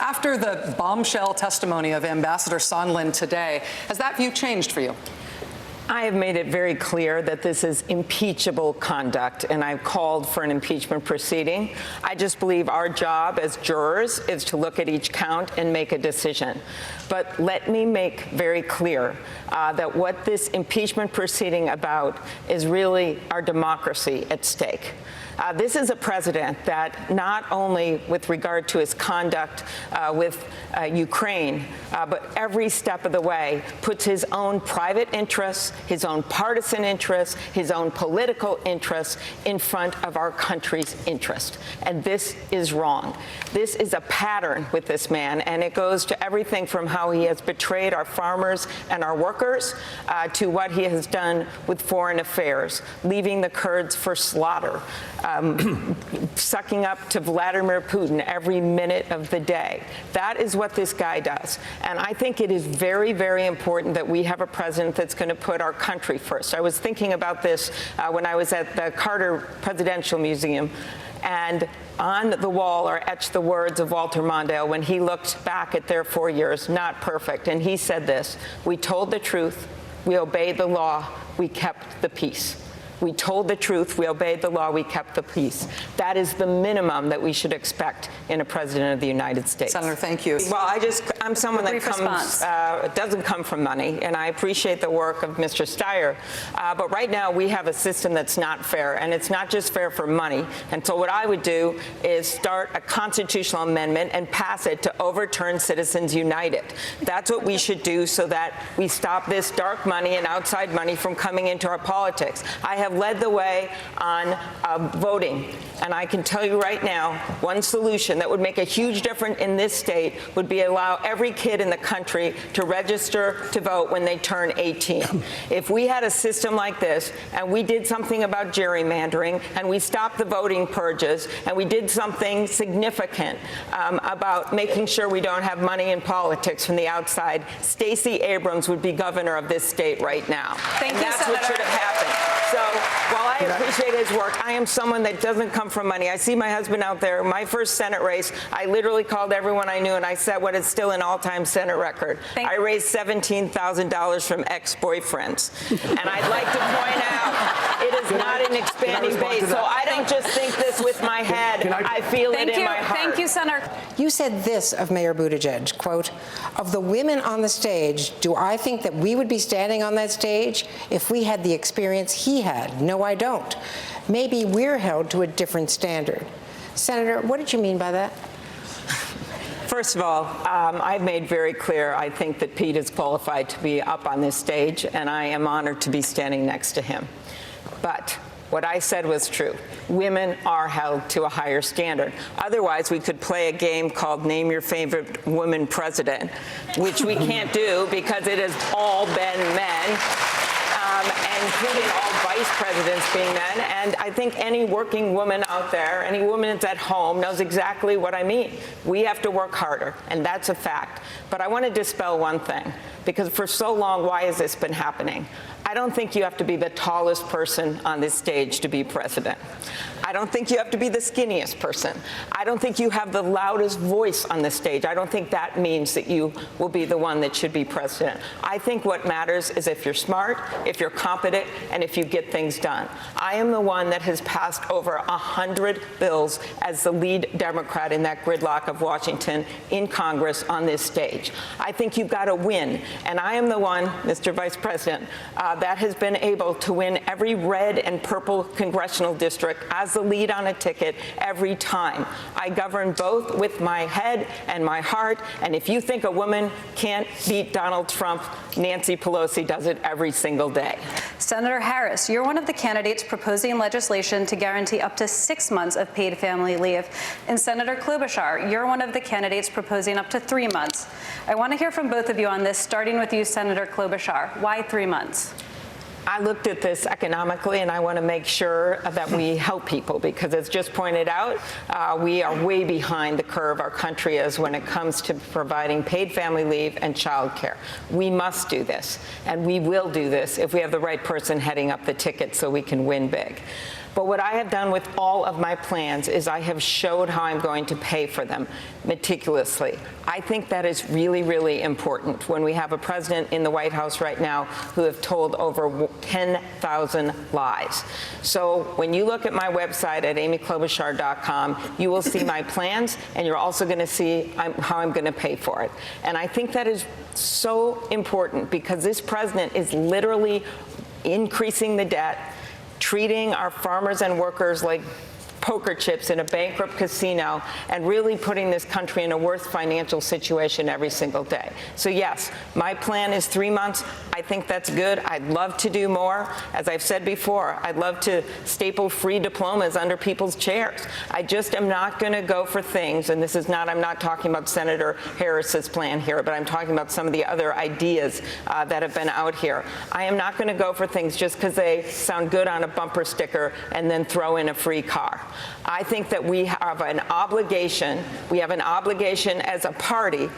After the bombshell testimony of Ambassador Sondland today, has that view changed for you? I have made it very clear that this is impeachable conduct, and I've called for an impeachment proceeding. I just believe our job as jurors is to look at each count and make a decision. But let me make very clear that what this impeachment proceeding about is really our democracy at stake. This is a president that not only with regard to his conduct with Ukraine, but every step of the way puts his own private interests, his own partisan interests, his own political interests in front of our country's interest. And this is wrong. This is a pattern with this man, and it goes to everything from how he has betrayed our farmers and our workers to what he has done with foreign affairs, leaving the Kurds for slaughter, sucking up to Vladimir Putin every minute of the day. That is what this guy does. And I think it is very, very important that we have a president that's going to put our country first. I was thinking about this when I was at the Carter Presidential Museum, and on the wall are etched the words of Walter Mondale when he looked back at their 4 years, not perfect. And he said this: "We told the truth, we obeyed the law, we kept the peace." We told the truth, we obeyed the law, we kept the peace. That is the minimum that we should expect in a president of the United States. Senator, thank you. Well, I'm someone that doesn't come from money, and I appreciate the work of Mr. Steyer. But right now we have a system that's not fair, and it's not just fair for money. And so what I would do is start a constitutional amendment and pass it to overturn Citizens United. That's what we should do so that we stop this dark money and outside money from coming into our politics. I have led the way on voting, and I can tell you right now, one solution that would make a huge difference in this state would be allow every kid in the country to register to vote when they turn 18. If we had a system like this, and we did something about gerrymandering, and we stopped the voting purges, and we did something significant about making sure we don't have money in politics from the outside, Stacey Abrams would be governor of this state right now. Thank you, that's Senator. what should have happened. So while I appreciate his work, I am someone that doesn't come from money. I see my husband out there. My first Senate race, I literally called everyone I knew, and I set what is still an all-time Senate record. I raised $17,000 from ex-boyfriends. And I'd like to point out, it is not an expanding base. So I don't just think this with my head. I feel it in my heart. Thank you, Senator. You said this of Mayor Buttigieg, quote, "Of the women on the stage, do I think that we would be standing on that stage if we had the experience he had? No, I don't. Maybe we're held to a different standard." Senator, what did you mean by that? First of all, I've made very clear I think that Pete is qualified to be up on this stage, and I am honored to be standing next to him. But what I said was true. Women are held to a higher standard. Otherwise, we could play a game called Name Your Favorite Woman President, which we can't do because it has all been men. Including all vice presidents being men. And I think any working woman out there, any woman that's at home, knows exactly what I mean. We have to work harder, and that's a fact. But I want to dispel one thing, because for so long, why has this been happening? I don't think you have to be the tallest person on this stage to be president. I don't think you have to be the skinniest person. I don't think you have the loudest voice on the stage. I don't think that means that you will be the one that should be president. I think what matters is if you're smart, if you're competent, and if you get things done. I am the one that has passed over 100 bills as the lead Democrat in that gridlock of Washington in Congress on this stage. I think you've got to win. And I am the one, Mr. Vice President, that has been able to win every red and purple congressional district as the lead on a ticket every time. I govern both with my head and my heart, and if you think a woman can't beat Donald Trump, Nancy Pelosi does it every single day. Senator Harris, you're one of the candidates proposing legislation to guarantee up to 6 months of paid family leave. And Senator Klobuchar, you're one of the candidates proposing up to 3 months. I want to hear from both of you on this, starting with you, Senator Klobuchar. Why 3 months? I looked at this economically, and I want to make sure that we help people, because as just pointed out, we are way behind the curve our country is when it comes to providing paid family leave and child care. We must do this, and we will do this if we have the right person heading up the ticket so we can win big. But what I have done with all of my plans is I have showed how I'm going to pay for them meticulously. I think that is really, really important when we have a president in the White House right now who have told over 10,000 lies. So when you look at my website at amykobluchar.com, you will see my plans, and you're also going to see how I'm going to pay for it. And I think that is so important because this president is literally increasing the debt, treating our farmers and workers like poker chips in a bankrupt casino, and really putting this country in a worse financial situation every single day. So yes, my plan is 3 months. I think that's good. I'd love to do more. As I've said before, I'd love to staple free diplomas under people's chairs. I just am not going to go for things, and this is not, I'm not talking about Senator Harris's plan here, but I'm talking about some of the other ideas that have been out here. I am not going to go for things just because they sound good on a bumper sticker and then throw in a free car. I think that we have an obligation as a party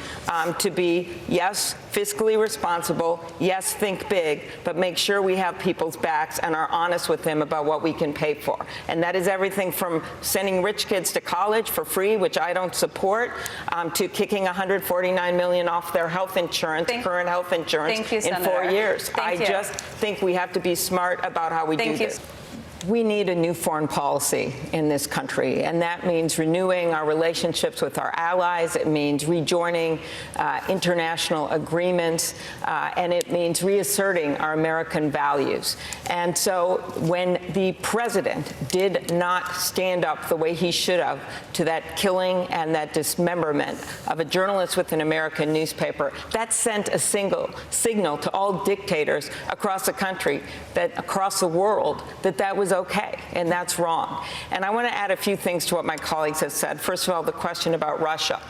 to be, yes, fiscally responsible, yes, think big, but make sure we have people's backs and are honest with them about what we can pay for. And that is everything from sending rich kids to college for free, which I don't support, to kicking $149 million off their health insurance, current health insurance, in 4 years. I just think we have to be smart about how we do this. We need a new foreign policy in this country, and that means renewing our relationships with our allies. It means rejoining international agreements, and it means reasserting our American values. And so when the president did not stand up the way he should have to that killing and that dismemberment of a journalist with an American newspaper, that sent a signal to all dictators across the country, across the world, that was okay, and that's wrong. And I want to add a few things to what my colleagues have said. First of all, the question about Russia.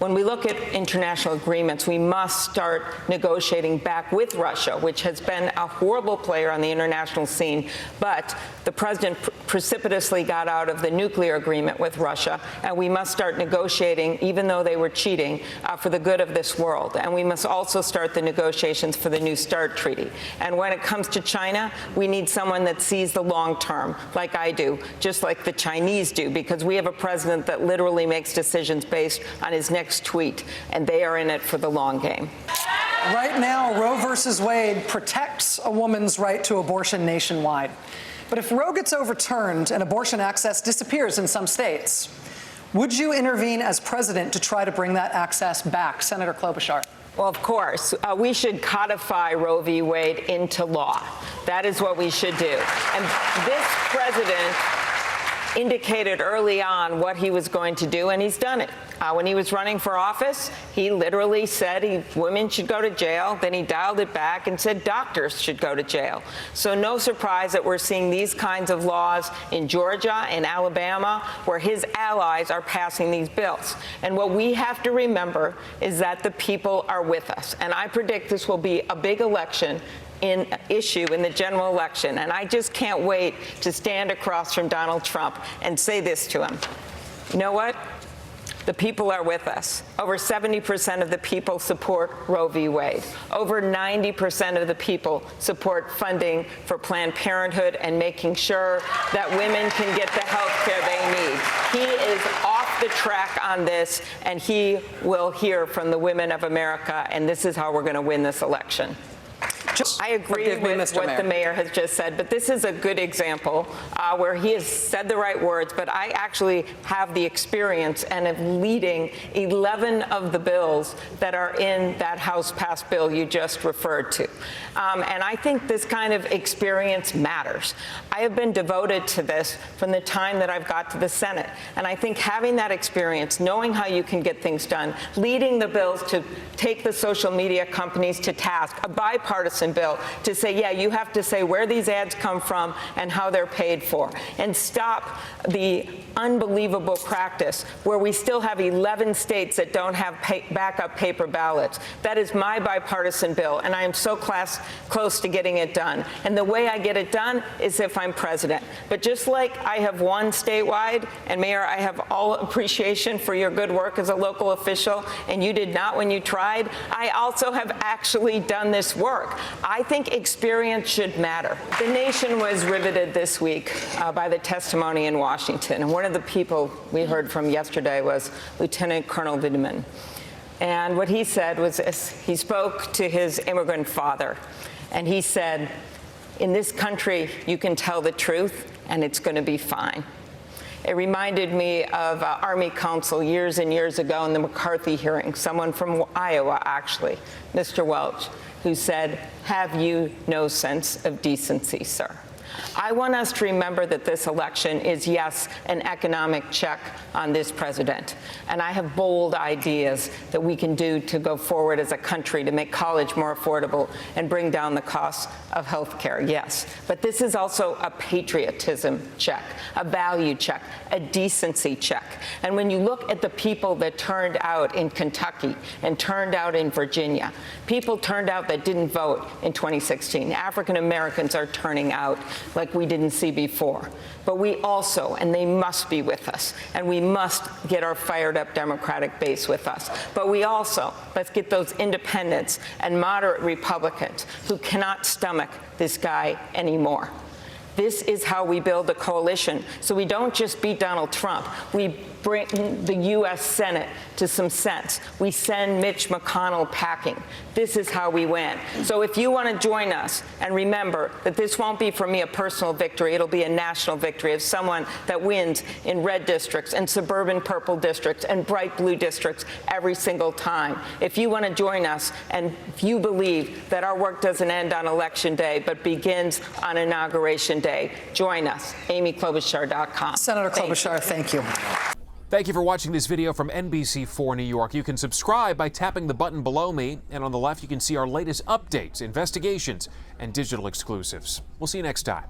When we look at international agreements, we must start negotiating back with Russia, which has been a horrible player on the international scene. But the president precipitously got out of the nuclear agreement with Russia, and we must start negotiating, even though they were cheating, for the good of this world. And we must also start the negotiations for the New START treaty. And when it comes to China, we need someone that sees the long term, like I do, just like the Chinese do, because we have a president that literally makes decisions based on his next tweet, and they are in it for the long game. Right now, Roe versus Wade protects a woman's right to abortion nationwide. But if Roe gets overturned and abortion access disappears in some states, would you intervene as president to try to bring that access back? Senator Klobuchar. Well, of course. We should codify Roe v. Wade into law. That is what we should do. And this president indicated early on what he was going to do, and he's done it. When he was running for office, he literally said women should go to jail. Then he dialed it back and said doctors should go to jail. So no surprise that we're seeing these kinds of laws in Georgia and Alabama, where his allies are passing these bills. And what we have to remember is that the people are with us. And I predict this will be a big election issue in the general election. And I just can't wait to stand across from Donald Trump and say this to him. You know what? The people are with us. Over 70% of the people support Roe v. Wade. Over 90% of the people support funding for Planned Parenthood and making sure that women can get the health care they need. He is off the track on this, and he will hear from the women of America, and this is how we're going to win this election. I agree with what the mayor has just said, but this is a good example where he has said the right words, but I actually have the experience and am leading 11 of the bills that are in that House-passed bill you just referred to. And I think this kind of experience matters. I have been devoted to this from the time that I've got to the Senate. And I think having that experience, knowing how you can get things done, leading the bills to take the social media companies to task, a bipartisan bill to say, yeah, you have to say where these ads come from and how they're paid for, and stop the unbelievable practice where we still have 11 states that don't have backup paper ballots. That is my bipartisan bill, and I am so close to getting it done. And the way I get it done is if I'm president. But just like I have won statewide, and Mayor, I have all appreciation for your good work as a local official, and you did not when you tried, I also have actually done this work. I think experience should matter. The nation was riveted this week by the testimony in Washington. And one of the people we heard from yesterday was Lieutenant Colonel Vindman. And what he said was this. He spoke to his immigrant father, and he said, in this country, you can tell the truth, and it's going to be fine. It reminded me of Army counsel years and years ago in the McCarthy hearing, someone from Iowa, actually, Mr. Welch, who said, have you no sense of decency, sir? I want us to remember that this election is, yes, an economic check on this president. And I have bold ideas that we can do to go forward as a country to make college more affordable and bring down the cost of health care, yes. But this is also a patriotism check, a value check, a decency check. And when you look at the people that turned out in Kentucky and turned out in Virginia, people turned out that didn't vote in 2016. African Americans are turning out like we didn't see before. But we also, and they must be with us, and we must get our fired up Democratic base with us. But we also, let's get those independents and moderate Republicans who cannot stomach this guy anymore. This is how we build a coalition. So we don't just beat Donald Trump. We bring the U.S. Senate to some sense. We send Mitch McConnell packing. This is how we win. So if you want to join us, and remember that this won't be for me a personal victory, it'll be a national victory of someone that wins in red districts and suburban purple districts and bright blue districts every single time. If you want to join us, and if you believe that our work doesn't end on Election Day but begins on Inauguration Day, join us. AmyKobluchar.com. Senator Klobuchar, thank you. Thank you for watching this video from NBC4 New York. You can subscribe by tapping the button below me, and on the left you can see our latest updates, investigations, and digital exclusives. We'll see you next time.